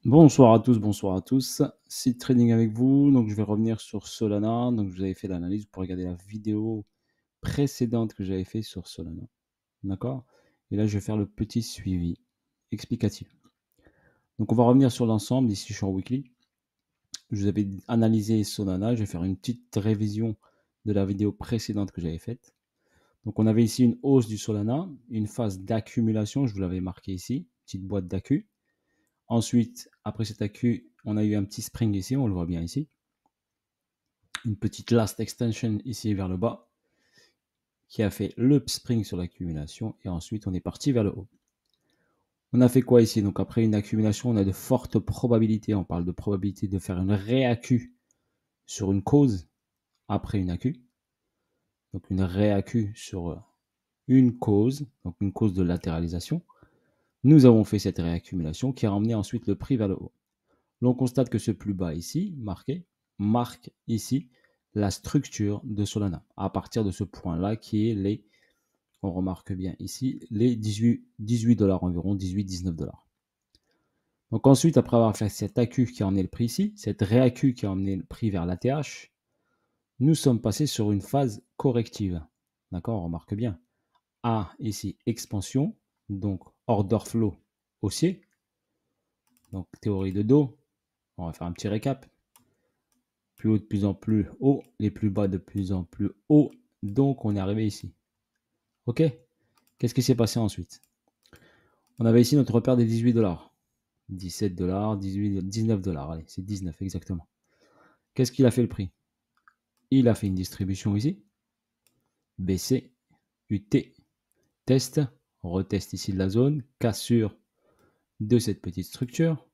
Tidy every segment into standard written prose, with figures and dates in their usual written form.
Bonsoir à tous, bonsoir à tous. Seed Trading avec vous. Donc, je vais revenir sur Solana. Donc, je vous avais fait l'analyse pour regarder la vidéo précédente que j'avais fait sur Solana. D'accord? Et là, je vais faire le petit suivi explicatif. Donc, on va revenir sur l'ensemble. Ici, je suis en weekly. Je vous avais analysé Solana. Je vais faire une petite révision de la vidéo précédente que j'avais faite. Donc, on avait ici une hausse du Solana, une phase d'accumulation. Je vous l'avais marqué ici, petite boîte d'accu. Ensuite, après cet accu, on a eu un petit spring ici, on le voit bien ici. Une petite last extension ici vers le bas, qui a fait le spring sur l'accumulation, et ensuite on est parti vers le haut. On a fait quoi ici? Donc après une accumulation, on a de fortes probabilités, on parle de probabilité de faire une réaccu sur une cause après une accu. Donc une réaccu sur une cause, donc une cause de latéralisation. Nous avons fait cette réaccumulation qui a emmené ensuite le prix vers le haut. L'on constate que ce plus bas ici, marque ici la structure de Solana. À partir de ce point-là, qui est les, on remarque bien ici, les 18 dollars environ, 18-19 dollars. Donc ensuite, après avoir fait cet accu qui a emmené le prix ici, cette réaccu qui a emmené le prix vers l'ATH, nous sommes passés sur une phase corrective. D'accord, on remarque bien. A ici, expansion, donc order flow haussier. Donc théorie de dos, on va faire un petit récap. Plus haut de plus en plus haut, les plus bas de plus en plus haut. Donc, on est arrivé ici. OK? Qu'est-ce qui s'est passé ensuite? On avait ici notre repère des 18 dollars. 17 dollars, 18, 19 dollars. Allez, c'est 19 exactement. Qu'est-ce qu'il a fait le prix? Il a fait une distribution ici. BC, UT, test. On reteste ici de la zone. Cassure de cette petite structure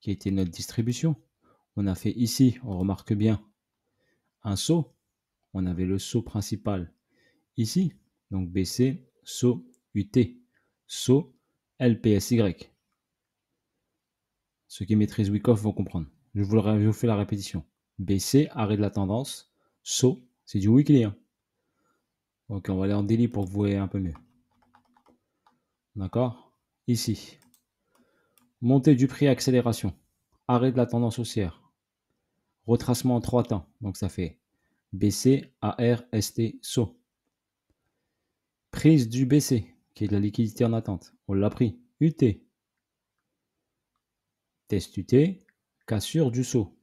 qui a été notre distribution. On a fait ici, on remarque bien, un saut. On avait le saut principal ici, donc BC, SO, UT, SO, LPSY. Ceux qui maîtrisent Wyckoff vont comprendre. Je vous fais la répétition. BC, arrêt de la tendance. SO, c'est du weekly. Ok, on va aller en daily pour que vous voyez un peu mieux. D'accord? Ici, montée du prix, accélération. Arrêt de la tendance haussière. Retracement en 3 temps. Donc ça fait BC, AR, ST, SO. Prise du BC, qui est de la liquidité en attente. On l'a pris. UT. Test UT. Cassure du saut.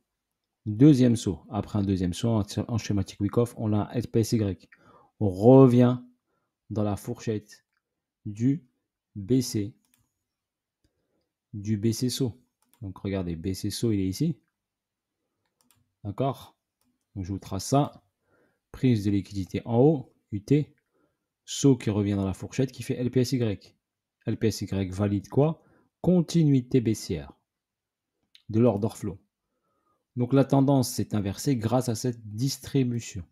Deuxième saut. Après un deuxième saut en schématique Wyckoff, on a un LPSY. On revient dans la fourchette du BC. Du BC saut. Donc regardez, BC saut, il est ici. D'accord? Donc je vous trace ça. Prise de liquidité en haut, UT. Saut qui revient dans la fourchette qui fait LPSY. LPSY valide quoi? Continuité baissière de l'order flow. Donc la tendance s'est inversée grâce à cette distribution.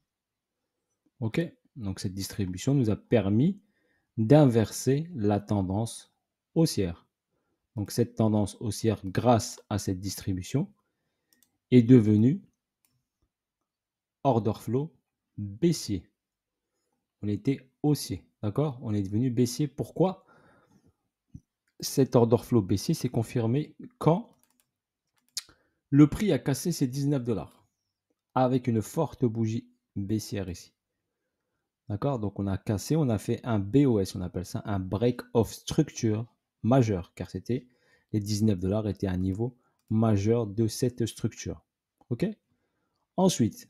OK? Donc cette distribution nous a permis d'inverser la tendance haussière. Donc cette tendance haussière, grâce à cette distribution, est devenue order flow baissier. On était haussier, d'accord? On est devenu baissier. Pourquoi? Cet order flow baissier s'est confirmé quand le prix a cassé ses 19 dollars avec une forte bougie baissière ici. D'accord? Donc on a cassé, on a fait un BOS, on appelle ça un break of structure majeur, car c'était les 19 dollars étaient un niveau majeur de cette structure. OK? Ensuite,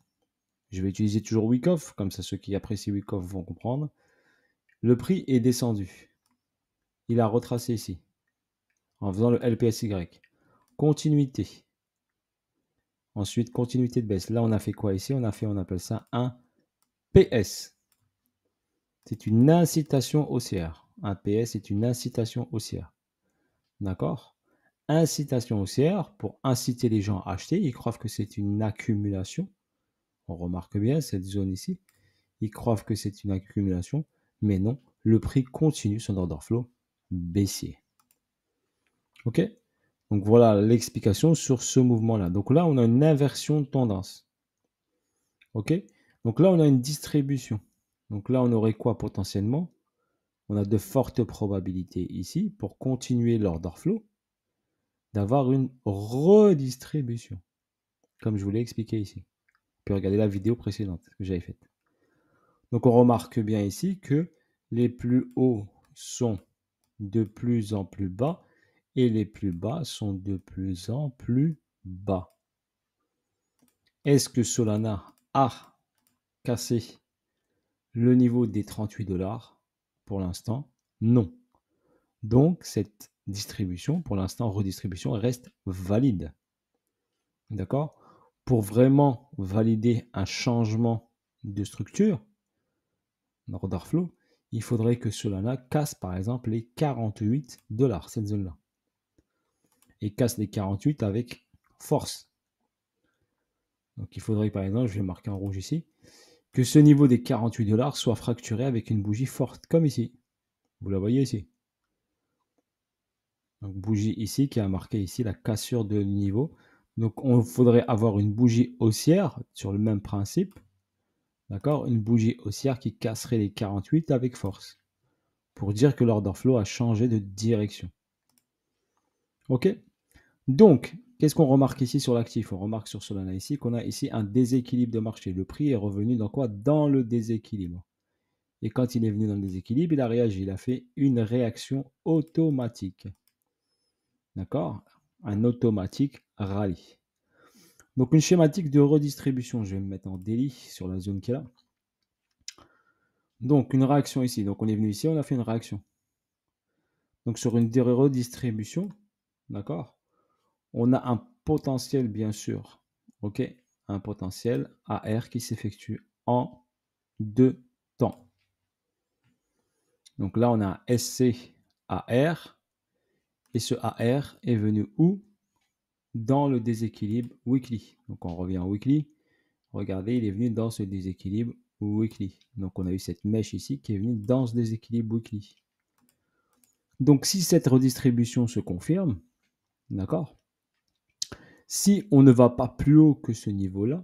je vais utiliser toujours Wyckoff, comme ça ceux qui apprécient Wyckoff vont comprendre. Le prix est descendu. Il a retracé ici, en faisant le LPSY. Continuité. Ensuite, continuité de baisse. Là, on a fait quoi ici? On appelle ça un PS. C'est une incitation haussière. Un PS est une incitation haussière. D'accord? Incitation haussière pour inciter les gens à acheter. Ils croient que c'est une accumulation. On remarque bien cette zone ici. Ils croient que c'est une accumulation, mais non, le prix continue son order flow baissier. OK? Donc voilà l'explication sur ce mouvement-là. Donc là, on a une inversion de tendance. OK? Donc là, on a une distribution. Donc là, on aurait quoi potentiellement? On a de fortes probabilités ici pour continuer l'order flow d'avoir une redistribution, comme je vous l'ai expliqué ici. Vous pouvez regarder la vidéo précédente que j'avais faite. Donc on remarque bien ici que les plus hauts sont de plus en plus bas et les plus bas sont de plus en plus bas. Est-ce que Solana a cassé le niveau des 38 dollars? Pour l'instant, non. Donc, cette distribution, pour l'instant, redistribution, reste valide. D'accord? Pour vraiment valider un changement de structure, order flow, il faudrait que Solana casse, par exemple, les 48 dollars, cette zone-là. Et casse les 48 avec force. Donc, il faudrait, par exemple, je vais marquer en rouge ici, que ce niveau des 48 dollars soit fracturé avec une bougie forte, comme ici. Vous la voyez ici. Donc, bougie ici qui a marqué ici la cassure de niveau. Donc, on faudrait avoir une bougie haussière sur le même principe. D'accord? Une bougie haussière qui casserait les 48 avec force. Pour dire que l'order flow a changé de direction. OK? Donc, qu'est-ce qu'on remarque ici sur l'actif? On remarque sur Solana ici qu'on a ici un déséquilibre de marché. Le prix est revenu dans quoi? Dans le déséquilibre. Et quand il est venu dans le déséquilibre, il a réagi. Il a fait une réaction automatique. D'accord? Un automatique rallye. Donc, une schématique de redistribution. Je vais me mettre en daily sur la zone qui est là. Donc, une réaction ici. Donc, on est venu ici, on a fait une réaction. Donc, sur une redistribution, d'accord, on a un potentiel, bien sûr. OK? Un potentiel AR qui s'effectue en deux temps. Donc là, on a un SC AR. Et ce AR est venu où? Dans le déséquilibre weekly. Donc on revient en weekly. Regardez, il est venu dans ce déséquilibre weekly. Donc on a eu cette mèche ici qui est venue dans ce déséquilibre weekly. Donc si cette redistribution se confirme, d'accord, si on ne va pas plus haut que ce niveau-là,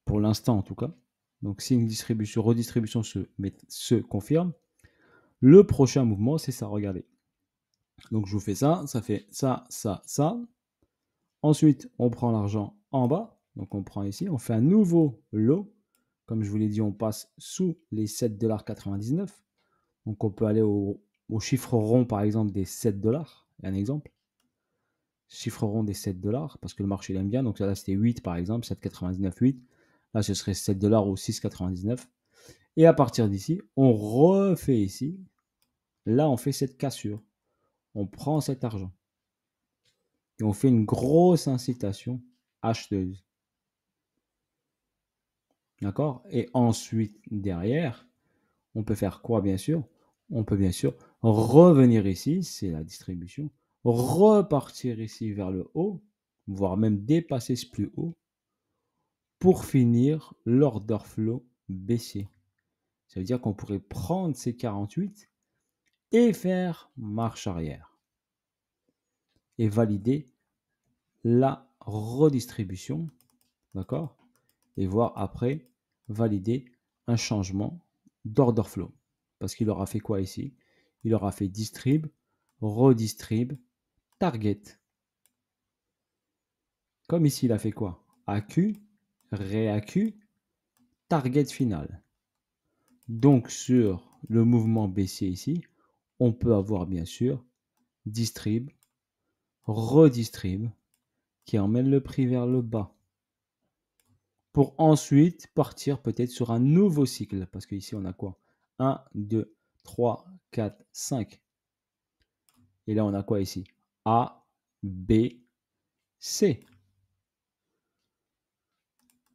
pour l'instant en tout cas, donc si une redistribution se confirme, le prochain mouvement, c'est ça, regardez. Donc je vous fais ça, ça fait ça, ça, ça. Ensuite, on prend l'argent en bas. Donc on prend ici, on fait un nouveau lot. Comme je vous l'ai dit, on passe sous les 7,99 $. Donc on peut aller au chiffre rond, par exemple, des 7 $. Un exemple. Chiffre rond des 7 $, parce que le marché l'aime bien. Donc là, c'était 8, par exemple, 7,99, 8. Là, ce serait 7 $ ou 6,99. Et à partir d'ici, on refait ici. Là, on fait cette cassure. On prend cet argent. Et on fait une grosse incitation acheteuse. D'accord? Et ensuite, derrière, on peut faire quoi, bien sûr? On peut bien sûr revenir ici, c'est la distribution, repartir ici vers le haut, voire même dépasser ce plus haut, pour finir l'order flow baissier. Ça veut dire qu'on pourrait prendre ces 48 et faire marche arrière. Et valider la redistribution, d'accord? Et voir après valider un changement d'order flow. Parce qu'il aura fait quoi ici? Il aura fait distrib, redistrib, target. Comme ici, il a fait quoi? AQ, réAQ, target final. Donc sur le mouvement baissier ici, on peut avoir bien sûr distrib, redistrib, qui emmène le prix vers le bas. Pour ensuite partir peut-être sur un nouveau cycle. Parce qu'ici, on a quoi? 1, 2, 3, 4, 5. Et là, on a quoi ici? A, B, C.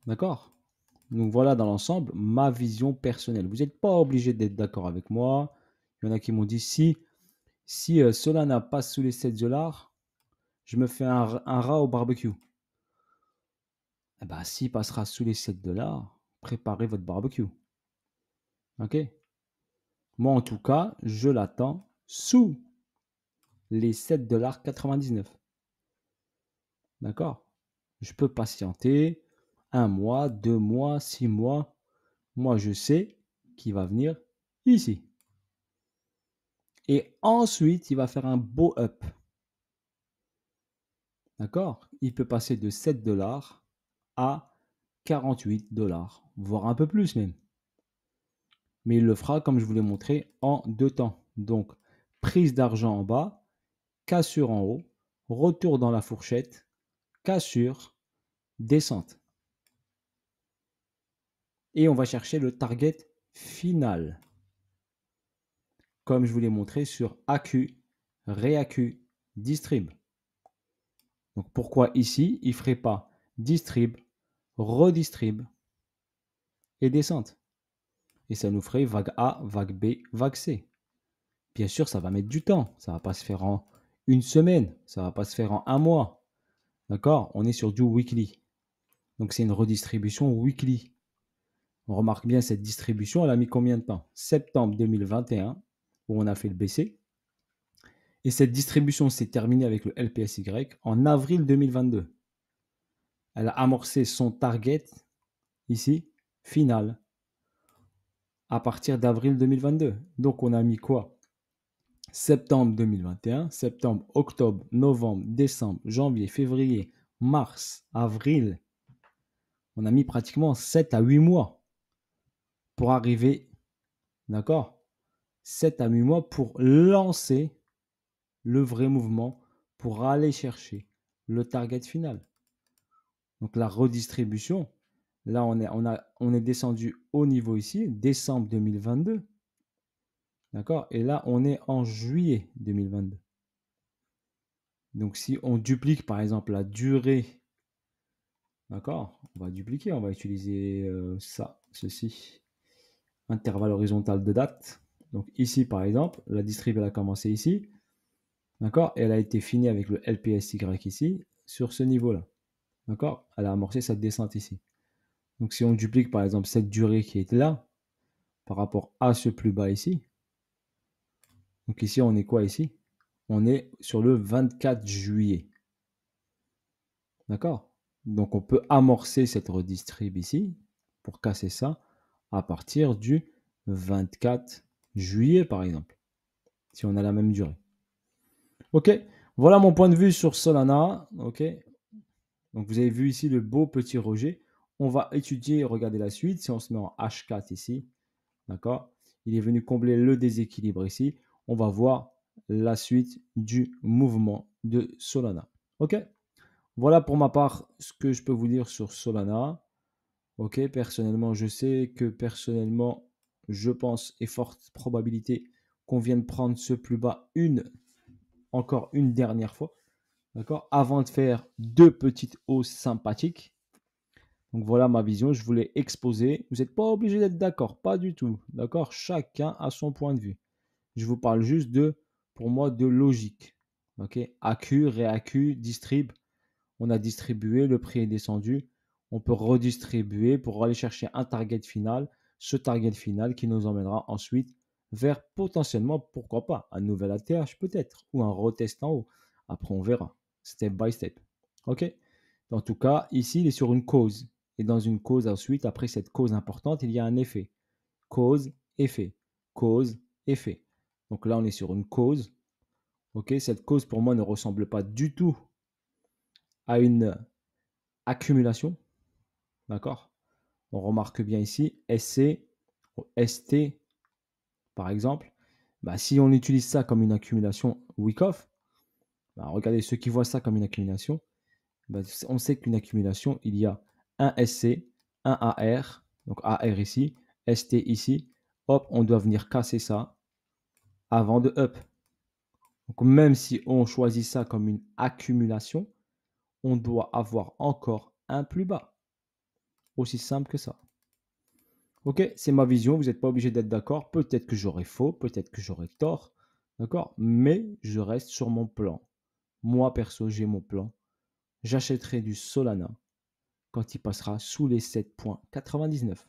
D'accord? Donc voilà dans l'ensemble ma vision personnelle. Vous n'êtes pas obligé d'être d'accord avec moi. Il y en a qui m'ont dit si Solana passe sous les 7 $, je me fais un rat au barbecue. Eh ben, s'il passera sous les 7 $, préparez votre barbecue. OK? Moi, en tout cas, je l'attends sous les 7,99 $. D'accord? Je peux patienter 1 mois, 2 mois, 6 mois. Moi, je sais qu'il va venir ici. Et ensuite, il va faire un beau up. d'accord? Il peut passer de 7 dollars à 48 dollars, voire un peu plus même. Mais il le fera, comme je vous l'ai montré, en 2 temps. Donc, prise d'argent en bas, cassure en haut, retour dans la fourchette, cassure, descente. Et on va chercher le target final, comme je vous l'ai montré sur AQ, RéAQ, Distrib. Donc pourquoi ici, il ne ferait pas Distrib, redistrib et descente? Et ça nous ferait vague A, vague B, vague C. Bien sûr, ça va mettre du temps. Ça ne va pas se faire en une semaine. Ça ne va pas se faire en un mois. D'accord? On est sur du weekly. Donc c'est une redistribution weekly. On remarque bien cette distribution, elle a mis combien de temps? Septembre 2021, où on a fait le BC. Et cette distribution s'est terminée avec le LPSY en avril 2022. Elle a amorcé son target, ici, final, à partir d'avril 2022. Donc on a mis quoi? Septembre 2021, septembre, octobre, novembre, décembre, janvier, février, mars, avril. On a mis pratiquement 7 à 8 mois pour arriver, d'accord? 7 à 8 mois pour lancer le vrai mouvement, pour aller chercher le target final. Donc la redistribution, là on est descendu au niveau ici, décembre 2022. D'accord? Et là on est en juillet 2022. Donc si on duplique par exemple la durée, d'accord? On va dupliquer, on va utiliser ceci, intervalle horizontal de date. Donc ici par exemple, la distrib elle a commencé ici, d'accord? Et elle a été finie avec le LPSY ici, sur ce niveau-là. D'accord? Elle a amorcé cette descente ici. Donc si on duplique par exemple cette durée qui est là, par rapport à ce plus bas ici, donc ici on est quoi ici? On est sur le 24 juillet. D'accord? Donc on peut amorcer cette redistrib ici, pour casser ça, à partir du 24 juillet par exemple, si on a la même durée. Ok, voilà mon point de vue sur Solana. Ok, donc vous avez vu ici le beau petit rejet. On va étudier et regarder la suite. Si on se met en H4 ici, d'accord, il est venu combler le déséquilibre ici. On va voir la suite du mouvement de Solana. Ok, voilà pour ma part ce que je peux vous dire sur Solana. Ok, personnellement, je sais que personnellement, je pense et forte probabilité qu'on vienne prendre ce plus bas encore une dernière fois. D'accord, avant de faire deux petites hausses sympathiques. Donc voilà ma vision, je voulais exposer. Vous n'êtes pas obligé d'être d'accord, pas du tout. D'accord, chacun a son point de vue. Je vous parle juste pour moi, de logique. Ok, AQ, RéAQ, distrib. On a distribué, le prix est descendu. On peut redistribuer pour aller chercher un target final. Ce target final qui nous emmènera ensuite vers potentiellement, pourquoi pas, un nouvel ATH peut-être, ou un retest en haut. Après, on verra, step by step. Ok. En tout cas, ici, il est sur une cause. Et dans une cause ensuite, après cette cause importante, il y a un effet. Cause, effet. Cause, effet. Donc là, on est sur une cause. Ok. Cette cause, pour moi, ne ressemble pas du tout à une accumulation. D'accord? On remarque bien ici, SC, ST, par exemple. Bah, si on utilise ça comme une accumulation Wyckoff, bah, regardez ceux qui voient ça comme une accumulation, bah, on sait qu'une accumulation, il y a un SC, un AR, donc AR ici, ST ici. Hop, on doit venir casser ça avant de up. Donc même si on choisit ça comme une accumulation, on doit avoir encore un plus bas. Aussi simple que ça. Ok, c'est ma vision, vous n'êtes pas obligé d'être d'accord. Peut-être que j'aurai faux, peut-être que j'aurai tort. D'accord? Mais je reste sur mon plan. Moi, perso, j'ai mon plan. J'achèterai du Solana quand il passera sous les 7,99.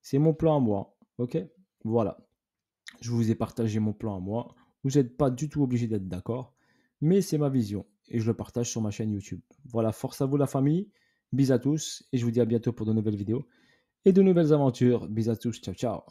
C'est mon plan à moi. Ok? Voilà. Je vous ai partagé mon plan à moi. Vous n'êtes pas du tout obligé d'être d'accord. Mais c'est ma vision. Et je le partage sur ma chaîne YouTube. Voilà, force à vous la famille. Bisous à tous. Et je vous dis à bientôt pour de nouvelles vidéos et de nouvelles aventures. Bisous à tous. Ciao, ciao.